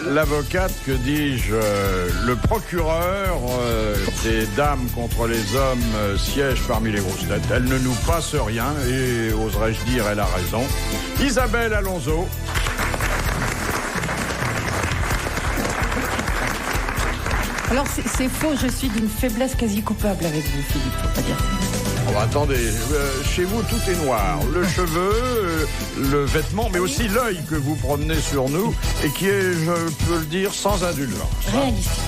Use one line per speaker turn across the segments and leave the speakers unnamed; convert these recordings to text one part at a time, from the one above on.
l'avocate, que dis-je, le procureur des dames contre les hommes siège parmi les grosses têtes. Elle ne nous passe rien et, oserais-je dire, elle a raison. Isabelle Alonso.
Alors c'est faux, je suis d'une faiblesse quasi coupable avec vous, Philippe, faut pas dire ça.
Oh, attendez, chez vous tout est noir, le cheveu, le vêtement, mais aussi l'œil que vous promenez sur nous et qui est, je peux le dire, sans indulgence.
Réaliste.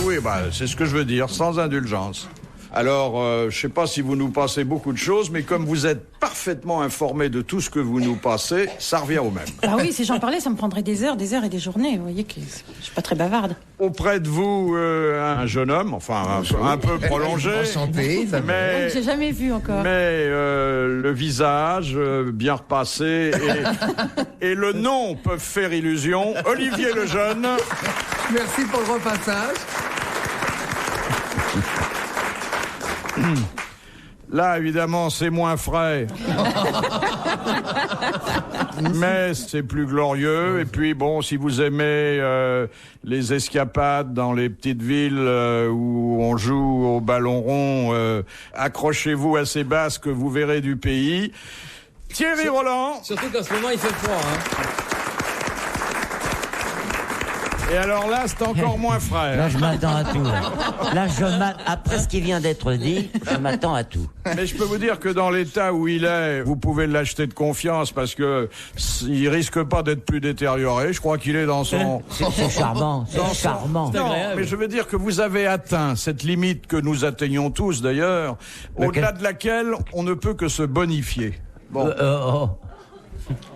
Oui, c'est ce que je veux dire, sans indulgence. Alors, je ne sais pas si vous nous passez beaucoup de choses, mais comme vous êtes parfaitement informé de tout ce que vous nous passez, ça revient au même.
Ah oui, si j'en parlais, ça me prendrait des heures et des journées. Vous voyez que je suis pas très bavarde.
Auprès de vous, un jeune homme, enfin un peu prolongé,
enchanté,
mais
J'ai jamais vu encore.
Mais le visage bien repassé et le nom peuvent faire illusion. Olivier Lejeune.
Merci pour le repassage.
Là, évidemment, c'est moins frais. Mais c'est plus glorieux. Et puis, bon, si vous aimez les escapades dans les petites villes où on joue au ballon rond, accrochez-vous à ces basses que vous verrez du pays. Thierry Roland.
Surtout qu'en ce moment, il fait froid. Hein.
Et alors là, c'est encore moins frais.
Là, je m'attends à tout. Là, après ce qui vient d'être dit, je m'attends à tout.
Mais je peux vous dire que dans l'état où il est, vous pouvez l'acheter de confiance parce que il risque pas d'être plus détérioré. Je crois qu'il est dans son...
C'est charmant, c'est charmant.
Non, mais je veux dire que vous avez atteint cette limite que nous atteignons tous d'ailleurs, au-delà de laquelle on ne peut que se bonifier. Bon.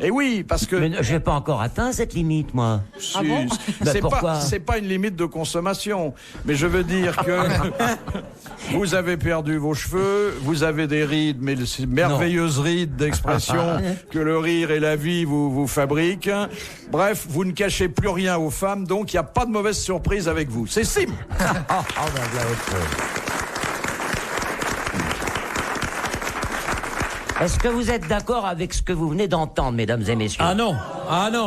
Et oui, parce que...
Mais je n'ai pas encore atteint cette limite, moi.
Si,
Ah bon
c'est pas une limite de consommation. Mais je veux dire que vous avez perdu vos cheveux, vous avez des rides, mais ces merveilleuses rides d'expression que le rire et la vie vous fabriquent. Bref, vous ne cachez plus rien aux femmes, donc il n'y a pas de mauvaise surprise avec vous. C'est Sim.
Est-ce que vous êtes d'accord avec ce que vous venez d'entendre, mesdames et messieurs?
Ah non.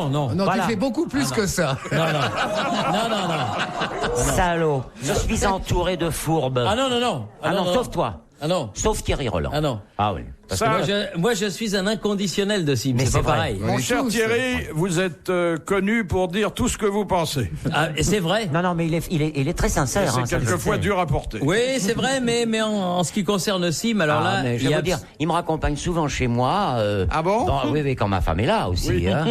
Non,
Voilà.
tu fais beaucoup plus que ça.
Non.
Salaud, je suis entouré de fourbes.
Ah non.
Sauf toi.
Ah non.
Sauf Thierry Roland.
Ah non.
Ah oui.
Parce que moi, je suis un inconditionnel de Sim.
Mais
C'est
c'est
pas
vrai.
pareil.
Mon cher Thierry, vous êtes connu pour dire tout ce que vous pensez.
Ah, et c'est vrai.
Non, mais il est très sincère.
C'est quelquefois dur à porter.
Oui, c'est vrai, mais en ce qui concerne Sim, alors là,
mais je vais vous dire, il me raccompagne souvent chez moi.
Ah bon?
Oui, quand ma femme est là aussi.
Oui.
Hein.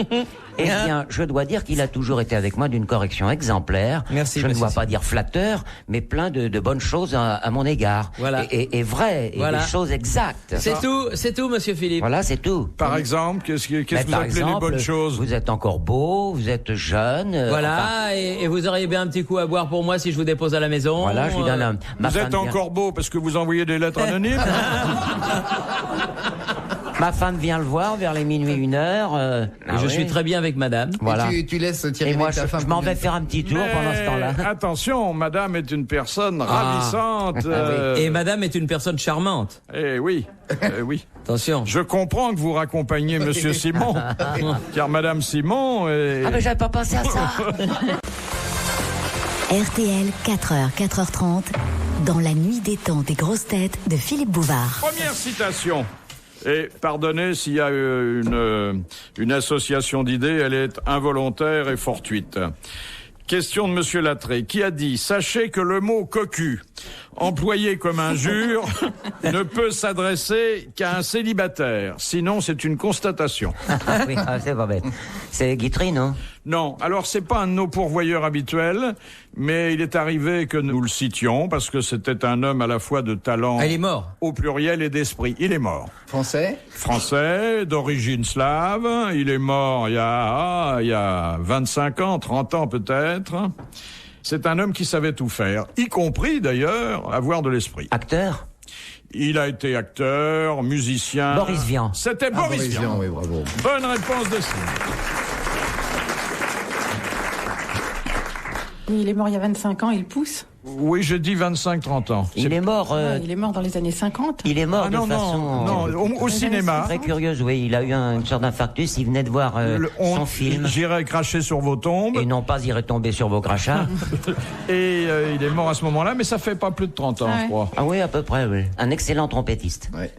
Eh bien, je dois dire qu'il a toujours été avec moi d'une correction exemplaire.
Merci,
je ne
merci.
dois pas dire flatteur, mais plein de bonnes choses à mon égard.
Voilà.
Et vraies, et
Voilà.
des choses exactes.
c'est tout, monsieur Philippe.
Voilà, c'est tout.
Par exemple, qu'est-ce que vous
Par
appelez
exemple,
les bonnes choses?
Vous êtes encore beau, vous êtes jeune.
Voilà, et vous auriez bien un petit coup à boire pour moi si je vous dépose à la maison.
Voilà, je lui donne ma
Vous
femme
êtes
vient-
encore beau parce que vous envoyez des lettres anonymes?
Ma femme vient le voir vers les minuit 1h.
Je suis très bien avec madame.
Voilà.
Et tu laisses Thierry
Et moi,
avec ta femme.
je m'en vais faire un petit tour pendant ce temps-là.
Attention, madame est une personne ravissante.
Et madame est une personne charmante.
Oui.
Attention.
Je comprends que vous raccompagnez monsieur Simon, car madame Simon est...
Ah, mais j'avais pas pensé à ça.
RTL, 4h, 4h30, dans la nuit détente des grosses têtes de Philippe Bouvard.
Première citation. Et pardonnez s'il y a une association d'idées, elle est involontaire et fortuite. Question de monsieur Lattré, qui a dit « Sachez que le mot cocu, employé comme injure, ne peut s'adresser qu'à un célibataire. Sinon, c'est une constatation. »
Oui, c'est pas bête. C'est Guitry, non?
Non, alors c'est pas un de nos pourvoyeurs habituels, mais il est arrivé que nous le citions parce que c'était un homme à la fois de talent
Ah, il est mort.
au pluriel et d'esprit. Il est mort.
Français.
Français, d'origine slave. Il est mort il y a 25 ans, 30 ans peut-être. C'est un homme qui savait tout faire, y compris d'ailleurs avoir de l'esprit.
Acteur?
Il a été acteur, musicien.
Boris Vian.
C'était Boris Vian.
Oui, bravo.
Bonne réponse de Simon.
Oui, il est mort il y a 25 ans, il pousse.
Oui, j'ai dit 25-30 ans.
Il est mort.
Il est mort dans les années 50.
Il est mort
Ah non,
de façon
non, au cinéma.
très curieuse. Oui, il a eu une sorte d'infarctus. Il venait de voir son film.
J'irai cracher sur vos tombes.
Et non pas irait tomber sur vos crachats.
Et il est mort à ce moment-là, mais ça fait pas plus de 30 ans, je crois.
Ah oui, à peu près, oui. Un excellent trompettiste.
Ouais.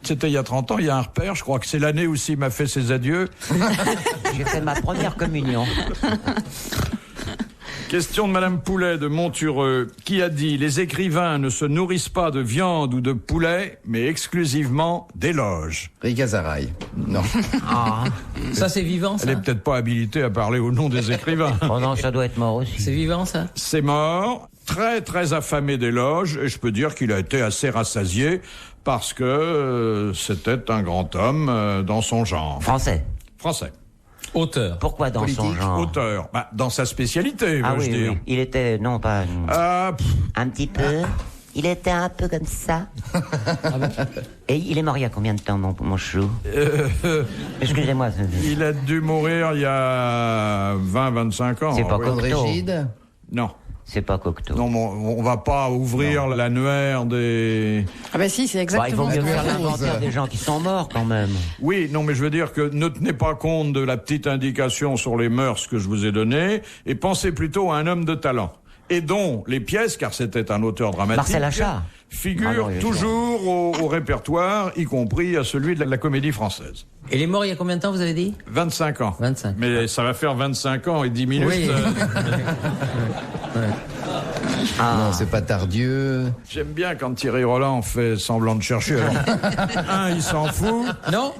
C'était il y a 30 ans, il y a un repère, je crois que c'est l'année où il m'a fait ses adieux.
J'ai fait ma première communion.
Question de Madame Poulet de Montureux, qui a dit « Les écrivains ne se nourrissent pas de viande ou de poulet, mais exclusivement d'éloges.
Rika Zaraï. Non.
Ah, ça c'est vivant, » ça.
Elle est peut-être pas habilitée à parler au nom des écrivains.
Oh non, ça doit être mort aussi.
C'est vivant, ça.
C'est mort, très très affamé d'éloges, et je peux dire qu'il a été assez rassasié parce que c'était un grand homme dans son genre.
Français.
Français.
Auteur.
Pourquoi dans son
Politique.
genre?
Auteur. Bah, dans sa spécialité,
Ah
veux-je
oui,
dire.
oui. Il était, non pas... Un petit peu. Il était un peu comme ça. Et il est mort il y a combien de temps, mon chou? Excusez-moi.
Il a dû mourir il y a 20-25 ans.
C'est pas
oui.
André
Cocteau.
Gide.
Non.
C'est pas Cocteau.
Non, on va pas ouvrir l'annuaire des...
Ah bah si, c'est
Bah, il vaut
exactement
mieux
ce
faire
qu'on fait.
l'inventaire des gens qui sont morts quand même.
Oui, non, mais je veux dire que ne tenez pas compte de la petite indication sur les mœurs que je vous ai donnée et pensez plutôt à un homme de talent. Et dont les pièces, car c'était un auteur dramatique,
Marcel Achard.
figurent
Ah non, il est
toujours au répertoire, y compris à celui de la Comédie Française.
Et il est mort il y a combien de temps, vous avez dit?
25 ans.
25.
Mais ça va faire 25 ans et 10 minutes.
Oui.
Non, c'est pas Tardieu.
J'aime bien quand Thierry Roland fait semblant de chercher. Alors, un, il s'en fout.
Non,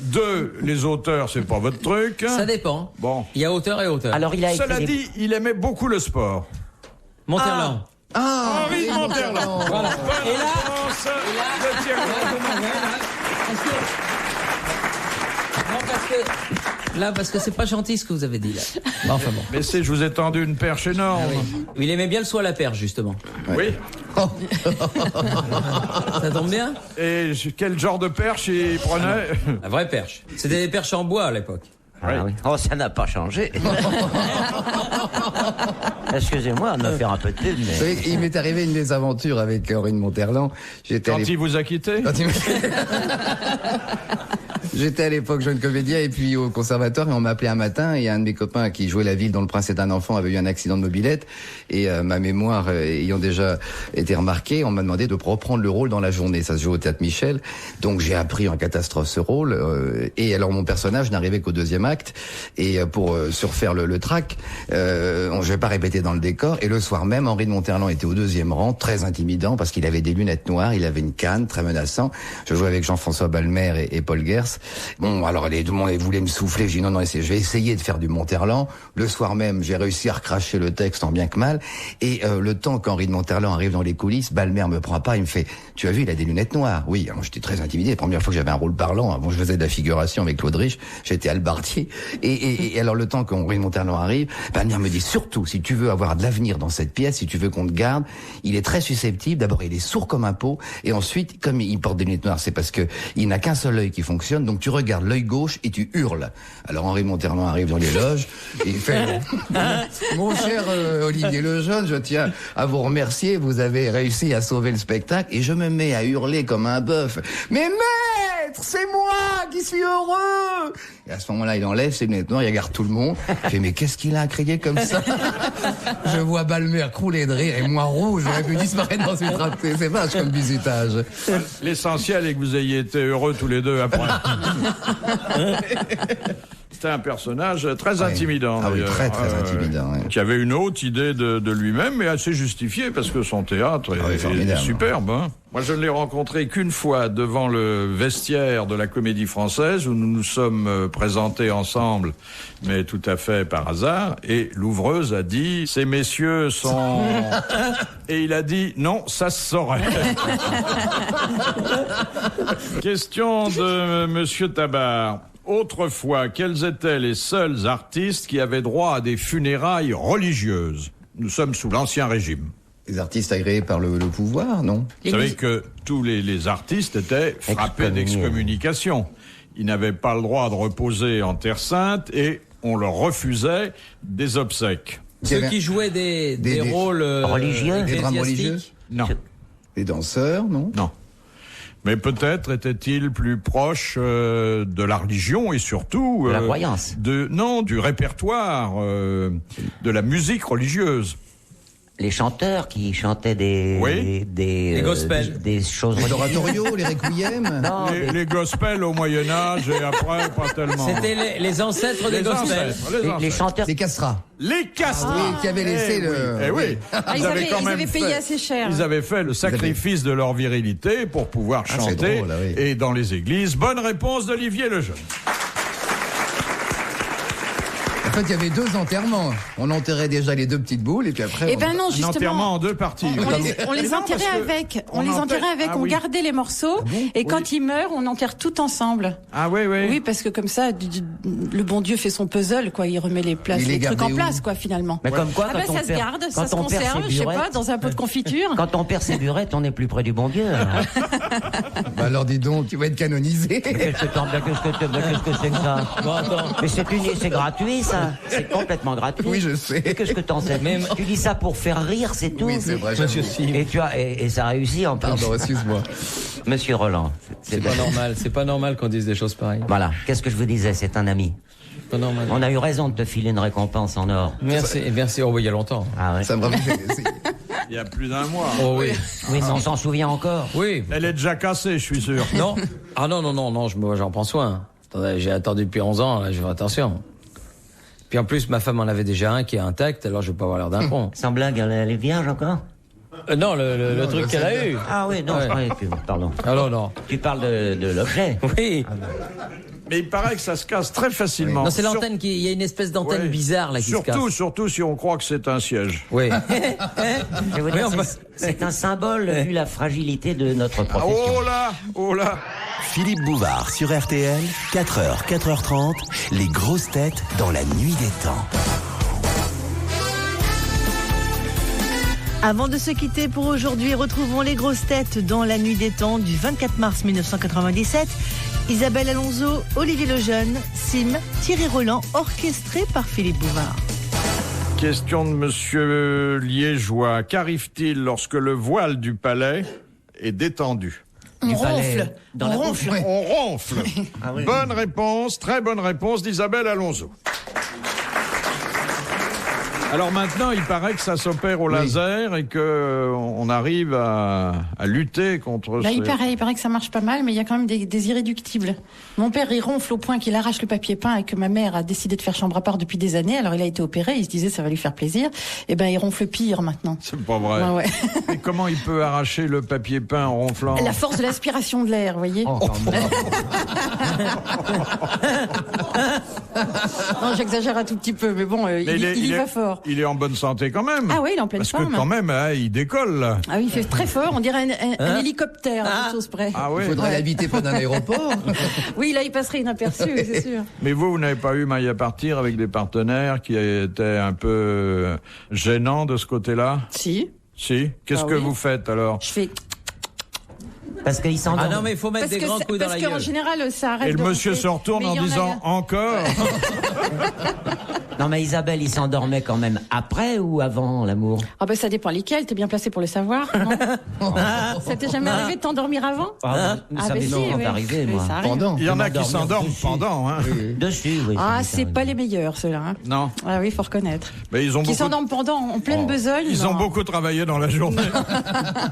Deux, les auteurs, c'est pas votre truc.
ça dépend.
Bon.
Il y a auteur et auteur.
Alors il a
Cela
écrit des-
dit, il aimait beaucoup le sport.
Monterland.
Henri de Monterland.
Voilà.
Bonne
Et là-
réponse de Thierry Roland.
Non, parce que c'est pas gentil ce que vous avez dit là. Bon, enfin bon.
Mais je vous ai tendu une perche énorme.
Il aimait bien le saut à la perche, justement.
Oui.
Ça tombe bien?
Et quel genre de perche il prenait?
La vraie perche. C'était des perches en bois à l'époque.
Ah oui. Oh, ça n'a pas changé. Excusez-moi de me faire un peu de pub,
Vous
mais...
savez, il m'est arrivé une mésaventure avec Henri de Monterland. J'étais à
Quand
l'époque-
il vous a quitté?
Quand il- J'étais à l'époque jeune comédien et puis au conservatoire et on m'a appelé un matin et un de mes copains qui jouait la ville dont le prince est un enfant avait eu un accident de mobilette et ma mémoire ayant déjà été remarquée, on m'a demandé de reprendre le rôle dans la journée. Ça se joue au Théâtre Michel, donc j'ai appris en catastrophe ce rôle et alors mon personnage n'arrivait qu'au deuxième acte et pour surfaire le trac, je vais pas répéter dans le décor et le soir même Henri de Monterland était au deuxième rang, très intimidant parce qu'il avait des lunettes noires, il avait une canne, très menaçant. Je jouais avec Jean-François Balmer et Paul Gers. Bon, alors tout le monde voulait me souffler. J'ai dit non, je vais essayer de faire du Monterland. Le soir même, j'ai réussi à recracher le texte en bien que mal. Et le temps qu'Henri de Monterland arrive dans les coulisses, Balmer me prend pas, il me fait « Tu as vu, il a des lunettes noires ?» Oui, alors j'étais très intimidé. La première fois que j'avais un rôle parlant, bon, je faisais de la figuration avec Claude Rich, j'étais albardier. Et alors le temps qu'Henri de Monterland arrive, Balmer me dit « Surtout, si tu veux avoir de l'avenir dans cette pièce, si tu veux qu'on te garde, il est très susceptible. D'abord, il est sourd comme un pot. Et ensuite, comme il porte des lunettes noires, c'est parce que il n'a qu'un seul œil qui fonctionne. Donc tu regardes l'œil gauche et tu hurles. » Alors Henri de Monterland arrive dans les loges et il fait « Mon cher Olivier Lejeune, je tiens à vous remercier. Vous avez réussi à sauver le spectacle. » Et je me mets à hurler comme un bœuf. « Mais maître, c'est moi qui suis heureux !» Et à ce moment-là, il enlève ses lunettes noires, il regarde tout le monde. Il fait « Mais qu'est-ce qu'il a à crier comme ça ?» Je vois Balmer crouler de rire et moi rouge, j'aurais pu disparaître dans une trappe. C'est vache comme bizutage.
L'essentiel est que vous ayez été heureux tous les deux après. C'était un personnage très intimidant.
Ah oui,
d'ailleurs,
très intimidant. Ouais.
qui avait une haute idée de lui-même, mais assez justifiée, parce que son théâtre est
formidable.
superbe. Hein. Moi, je ne l'ai rencontré qu'une fois devant le vestiaire de la Comédie Française, où nous nous sommes présentés ensemble, mais tout à fait par hasard, et l'ouvreuse a dit « Ces messieurs sont... » Et il a dit « Non, ça se saurait. » Question de Monsieur Tabar. Autrefois, quels étaient les seuls artistes qui avaient droit à des funérailles religieuses? Nous sommes sous l'Ancien Régime.
Les artistes agréés par le pouvoir, non?
Vous savez que tous les artistes étaient frappés d'excommunication. Ils n'avaient pas le droit de reposer en Terre Sainte et on leur refusait des obsèques.
Ceux qui jouaient des rôles
religieux,
des drames religieux.
Non.
Des danseurs, non?
Non. Mais peut-être était-il plus proche de la religion et surtout...
De la croyance.
Du répertoire, de la musique religieuse.
Les chanteurs qui chantaient des
gospels.
des choses
Les oratorios, les requiem.
Non,
Les gospels au Moyen-Âge et après, pas tellement.
C'était les ancêtres des gospels.
les chanteurs.
Les castrats.
Les castrats.
Oui, qui avaient laissé le...
Eh oui.
Ils avaient payé assez cher.
Ils avaient fait le sacrifice de leur virilité pour pouvoir chanter
drôle, oui.
et dans les églises. Bonne réponse d'Olivier Lejeune.
En fait, il y avait 2 enterrements. On enterrait déjà les 2 petites boules et puis après...
Eh ben non,
Un
justement.
enterrement en 2 parties.
On les enterrait avec. On les enterrait avec. On gardait les morceaux. Et quand ils meurent, on enterre tout ensemble.
Ah oui, oui.
Oui, parce que comme ça, le bon Dieu fait son puzzle, quoi. Il remet les trucs en place, quoi, finalement.
Mais comme quoi,
Ah ben, ça se garde, ça se conserve, je sais pas, dans un pot de confiture.
Quand on perd ses burettes, on est plus près du bon Dieu.
Bah alors dis donc, tu vas être canonisé.
Qu'est-ce que c'est que ça? Mais c'est gratuit, ça. C'est complètement gratuit.
Oui, je sais.
Qu'est-ce que t'en sais? Même tu dis ça pour faire rire, c'est tout.
Oui, c'est vrai.
Et ça réussit en plus.
Pardon, excuse-moi.
Monsieur Roland.
C'est pas normal. C'est pas normal qu'on dise des choses pareilles.
Voilà. Qu'est-ce que je vous disais? C'est un ami.
Pas normal.
On a eu raison de te filer une récompense en or.
Merci. Oh, oui, il y a longtemps.
Ah ouais.
Ça me rappelle...
Il y a plus d'un mois.
Oh oui.
Oui, mais on s'en souvient encore.
Oui.
Elle est déjà cassée, je suis sûr.
Non. Ah non, j'en prends soin. Attendez, j'ai attendu depuis 11 ans, là, je fais attention. Puis en plus, ma femme en avait déjà un qui est intact, alors je vais pas avoir l'air d'un con.
Sans blague, elle est vierge encore?
Non, le truc qu'elle a eu.
Ah oui, non,
Ouais.
je croyais que... Pardon.
Alors non.
Tu parles de l'objet.
Oui.
Mais il paraît que ça se casse très facilement.
Non, c'est l'antenne il y a une espèce d'antenne
Ouais.
bizarre là qui se casse.
Surtout si on croit que c'est un siège.
Oui.
Je veux dire, c'est un symbole vu la fragilité de notre profession.
Oh là.
Philippe Bouvard sur RTL, 4h, 4h30, les grosses têtes dans la nuit des temps.
Avant de se quitter pour aujourd'hui, retrouvons les grosses têtes dans la nuit des temps du 24 mars 1997. Isabelle Alonso, Olivier Lejeune, Sim, Thierry Roland, orchestré par Philippe Bouvard.
Question de monsieur Liégeois. Qu'arrive-t-il lorsque le voile du palais est détendu?
On
palais,
ronfle.
dans la bouche.
On ronfle.
Ah oui.
Bonne réponse, très bonne réponse d'Isabelle Alonso. Alors maintenant, il paraît que ça s'opère au laser et que on arrive à lutter contre
Là, il paraît que ça marche pas mal, mais il y a quand même des irréductibles. Mon père, il ronfle au point qu'il arrache le papier peint et que ma mère a décidé de faire chambre à part depuis des années. Alors il a été opéré, il se disait ça va lui faire plaisir. Et ben il ronfle pire maintenant.
C'est pas vrai.
Ouais.
Mais comment il peut arracher le papier peint en ronflant?
La force de l'aspiration de l'air, vous voyez.
Oh, quand même.
Non, j'exagère un tout petit peu, mais bon, il y va fort.
Il est en bonne santé quand même.
Ah oui, il est en pleine forme.
Parce que quand même, il décolle là.
Ah oui, il fait très fort, on dirait un hélicoptère, à toute chose près.
Ah
Il
ouais.
faudrait l'habiter près d'un aéroport.
Oui, là, il passerait inaperçu, c'est sûr.
Mais vous n'avez pas eu maille à partir avec des partenaires qui étaient un peu gênants de ce côté-là?
Si.
Si. Qu'est-ce que
oui.
vous faites alors?
Je fais...
Parce qu'ils s'endorment.
Ah non, mais il faut mettre des grands coups dans la gueule.
Parce qu'en général, ça arrête
Et le
de
monsieur
ronfler.
se retourne
Mais
en
il y a-
disant encore.
Non, mais Isabelle, il s'endormait quand même après ou avant l'amour?
Ah ben ça dépend lesquels, t'es bien placé pour le savoir, non? Ça t'est jamais arrivé de t'endormir avant?
Ça m'est
ben
souvent arrivé,
Oui,
moi.
ça arrive.
Pendant.
Il y en a qui
m'endormir
s'endorment
dessus.
pendant, hein.
Dessus, oui.
Ah,
ça m'est
c'est
arrivé.
pas les meilleurs, ceux-là. Hein.
Non.
Ah oui, faut reconnaître.
Mais ils ont
Qui
beaucoup.
s'endorment pendant, en pleine besogne.
Ils
non.
ont beaucoup travaillé dans la journée.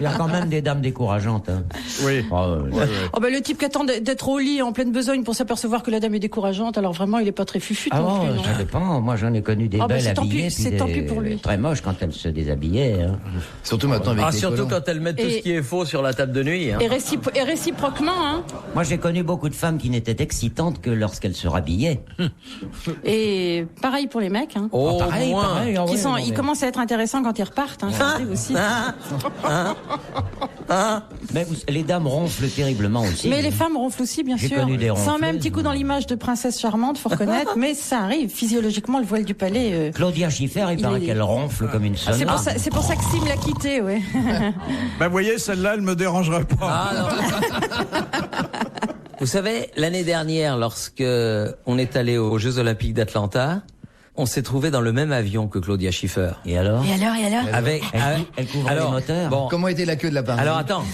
Il y a quand même des dames décourageantes. Hein.
Oui.
Oh ben le type qui attend d'être au lit en pleine besogne pour s'apercevoir que la dame est décourageante, alors vraiment il est pas très fufu
Ah
non
bon,
plus. Non.
ça dépend. Moi, j'en ai connu des
Ah bah,
belles
c'est tant
habillées,
pis-
puis
c'est
des
tant pis pour lui.
très moches quand elles se déshabillaient. Hein.
Surtout maintenant avec les
Surtout
collants.
quand elles mettent tout
Et-
ce qui est faux sur la table de nuit. Hein.
Et réciproquement, hein.
Moi, j'ai connu beaucoup de femmes qui n'étaient excitantes que lorsqu'elles se rhabillaient.
Et pareil pour les mecs, hein.
Oh,
pareil,
moins.
pareil. Ah
Qui
ouais,
sont,
non,
ils
mais-
commencent à être intéressants quand ils repartent, hein. Ça arrive aussi.
Mais les dames ronflent terriblement aussi.
Mais les femmes ronflent aussi, bien
J'ai
sûr.
connu des
Ça en met un
ronfleuses,
petit coup dans
mais-
l'image de princesse charmante, faut reconnaître, mais ça arrive. Physiologiquement, le voile du palais.
Claudia Schiffer, il paraît
est-
qu'elle ronfle comme une sonate.
C'est pour ça que Sim l'a quitté, ouais.
Ben, vous voyez, celle-là, elle me dérangerait pas.
Ah non. Vous savez, l'année dernière, lorsque on est allé aux Jeux Olympiques d'Atlanta, on s'est trouvé dans le même avion que Claudia Schiffer.
Et alors?
Avec,
Elle couvre les moteurs.
Bon,
Comment était la queue de l'appareil?
alors attends,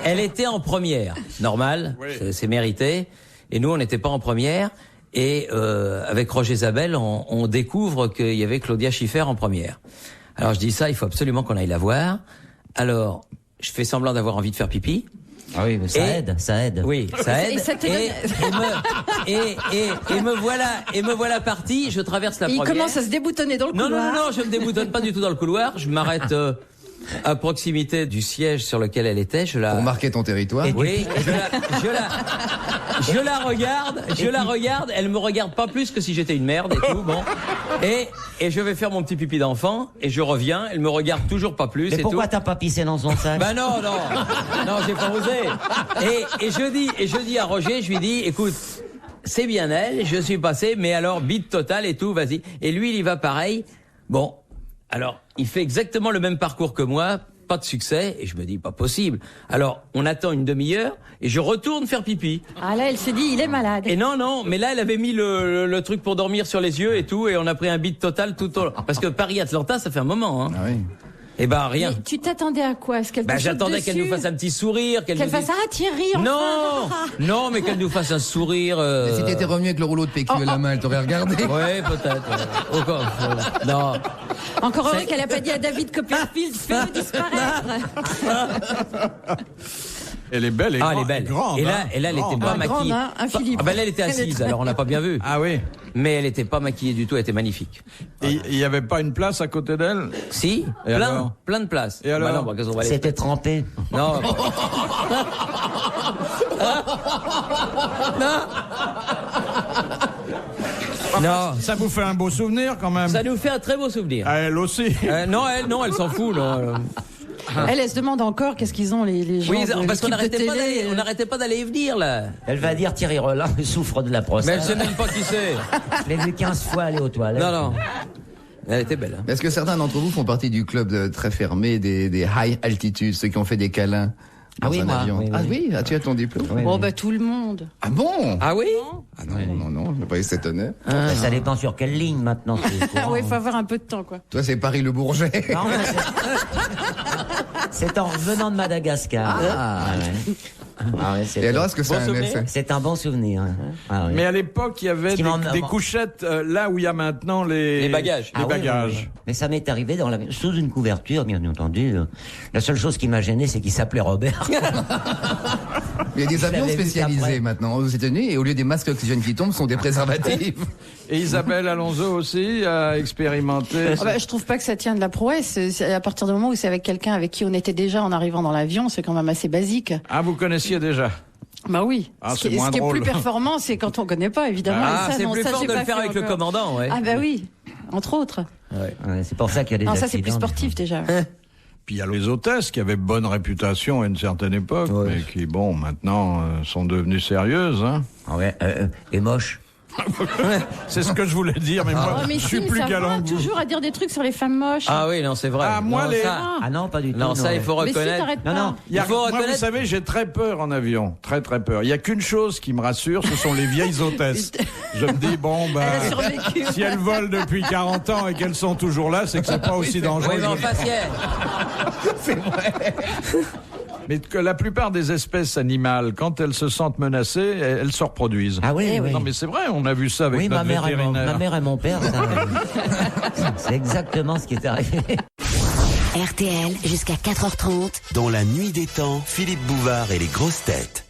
elle était en première, normal, c'est mérité. Et nous, on n'était pas en première. Et avec Roger Zabel, on découvre qu'il y avait Claudia Schiffer en première. Alors je dis ça, il faut absolument qu'on aille la voir. Alors, je fais semblant d'avoir envie de faire pipi.
Ah oui, mais ça aide.
Oui, ça aide.
Et ça te donne-
Et me voilà parti. Je traverse la
Et il
première.
commence à se déboutonner dans le
Non,
couloir.
non, je me déboutonne pas du tout dans le couloir. Je m'arrête à proximité du siège sur lequel elle était. Je la.
Pour marquer ton territoire.
Oui, je la regarde. Elle me regarde pas plus que si j'étais une merde et tout. Bon. Et je vais faire mon petit pipi d'enfant et je reviens. Elle me regarde toujours pas plus.
Mais
et
pourquoi
tout.
t'as pas pissé dans son sac?
Ben non, j'ai pas osé. Et je dis à Roger, je lui dis, écoute, c'est bien elle, je suis passé, mais alors bite totale et tout, vas-y. Et lui, il y va pareil. Bon, alors, il fait exactement le même parcours que moi, pas de succès, et je me dis, pas possible. Alors, on attend une demi-heure, et je retourne faire pipi.
Ah là, elle s'est dit, il est malade.
Et non, mais là, elle avait mis le truc pour dormir sur les yeux et tout, et on a pris un bite total tout au long. Parce que Paris-Atlanta, ça fait un moment, hein.
Ah oui.
Et ben, rien.
Mais tu t'attendais à quoi? Est-ce qu'elle te saute
J'attendais qu'elle
dessus
nous fasse un petit sourire, qu'elle nous
fasse
dise...
ah Thierry enfin.
Non, mais qu'elle nous fasse un sourire.
Si t'étais revenu avec le rouleau de PQ à la main, elle t'aurait regardé.
Ouais, peut-être. Encore. Non.
Encore heureux qu'elle a pas dit à David Copperfield, fais-le disparaître.
Elle est belle et
Ah, elle est belle.
grande.
Et là, elle était pas maquillée.
Grande, hein, un Philippe.
Ah ben là, elle était assise, alors on n'a pas bien vu.
Ah oui.
Mais elle était pas maquillée du tout, elle était magnifique.
Et il n'y avait pas une place à côté d'elle?
Si,
Et alors
plein de places.
Et alors
non, qu'est-ce qu'on va aller
C'était trempé.
Non. Non.
Ça vous fait un beau souvenir quand même.
Ça nous fait un très beau souvenir.
Ah, elle aussi.
Non, elle s'en fout. Non.
Elle se demande encore qu'est-ce qu'ils ont les gens.
Oui,
de
parce qu'on
l'équipe de télé.
on n'arrêtait pas d'aller et venir là.
Elle va dire Thierry Roland souffre de la
Mais
prostate.
elle sait même pas qui c'est.
Je l'ai vu 15 fois aller aux toilettes.
Non. Elle était belle. Hein.
Est-ce que certains d'entre vous font partie du club très fermé des high altitudes, ceux qui ont fait des câlins dans un avion?
Oui, oui.
Ah oui, tu as ton diplôme?
Oui,
Bon,
oui.
bah, tout le monde.
Ah bon?
Ah oui?
Ah non, je vais pas y s'étonner.
Ça dépend sur quelle ligne maintenant.
Ah ouais, il faut avoir un peu de temps, quoi.
Toi, c'est Paris-le-Bourget.
Non, mais c'est en revenant de Madagascar. Ouais. Ah ouais,
Et alors, est-ce que c'est un
souvenir
effet?
c'est un bon souvenir. Ah ouais.
Mais à l'époque, il y avait
Ce qui
des couchettes là où il y a maintenant les
bagages.
Les
Ah oui,
bagages.
oui. Mais ça m'est arrivé sous une couverture, bien entendu. La seule chose qui m'a gêné, c'est qu'il s'appelait Robert.
Il y a des avions
l'avais vu
spécialisés
qu'après.
maintenant aux États-Unis et au lieu des masques d'oxygène qui tombent, ce sont des préservatifs.
Et Isabelle Alonso aussi a expérimenté.
Ah bah, je trouve pas que ça tient de la prouesse. À partir du moment où c'est avec quelqu'un avec qui on était déjà en arrivant dans l'avion, c'est quand même assez basique.
Ah, vous connaissiez déjà?
Bah oui.
Ah,
ce qui
c'est moins
est
drôle.
plus performant, c'est quand on connaît pas, évidemment.
Ah,
Et ça,
c'est
non,
plus
ça,
fort
j'ai
de le
pas
faire
fait
avec le
encore.
commandant, ouais.
Ah bah oui, entre autres.
Ouais, c'est pour ça qu'il y a des
Non, ça
accidents.
c'est plus sportif déjà.
Puis il y a les hôtesses qui avaient bonne réputation à une certaine époque,
Ouais.
mais qui, bon, maintenant sont devenues sérieuses. Hein.
Ah ouais, et moche.
C'est ce que je voulais dire, mais moi,
Oh, mais
je suis
Sim,
plus
ça
galant
va,
que vous.
toujours à dire des trucs sur les femmes moches.
Ah oui, non, c'est vrai.
Ah, moi,
non,
les-
ça,
Ah non, pas du tout.
non, ça, il faut
Mais si,
reconnaître.
t'arrêtes
Non,
pas.
non.
Il y a-
Il faut
moi,
reconnaître-
vous savez, j'ai très peur en avion, très peur. Il y a qu'une chose qui me rassure, ce sont les vieilles hôtesses. Je me dis, bon, ben,
Elle a survécu.
si elles volent depuis 40 ans et qu'elles sont toujours là, c'est que c'est pas aussi dangereux.
Oui, mais enfin, si elle-
Mais que la plupart des espèces animales, quand elles se sentent menacées, elles se reproduisent.
Ah oui, oui.
Non, mais c'est vrai, on a vu ça avec
Oui,
notre vétérinaire.
ma mère et mon père, ça, c'est exactement ce qui est arrivé.
RTL jusqu'à 4h30.
Dans la nuit des temps, Philippe Bouvard et les grosses têtes.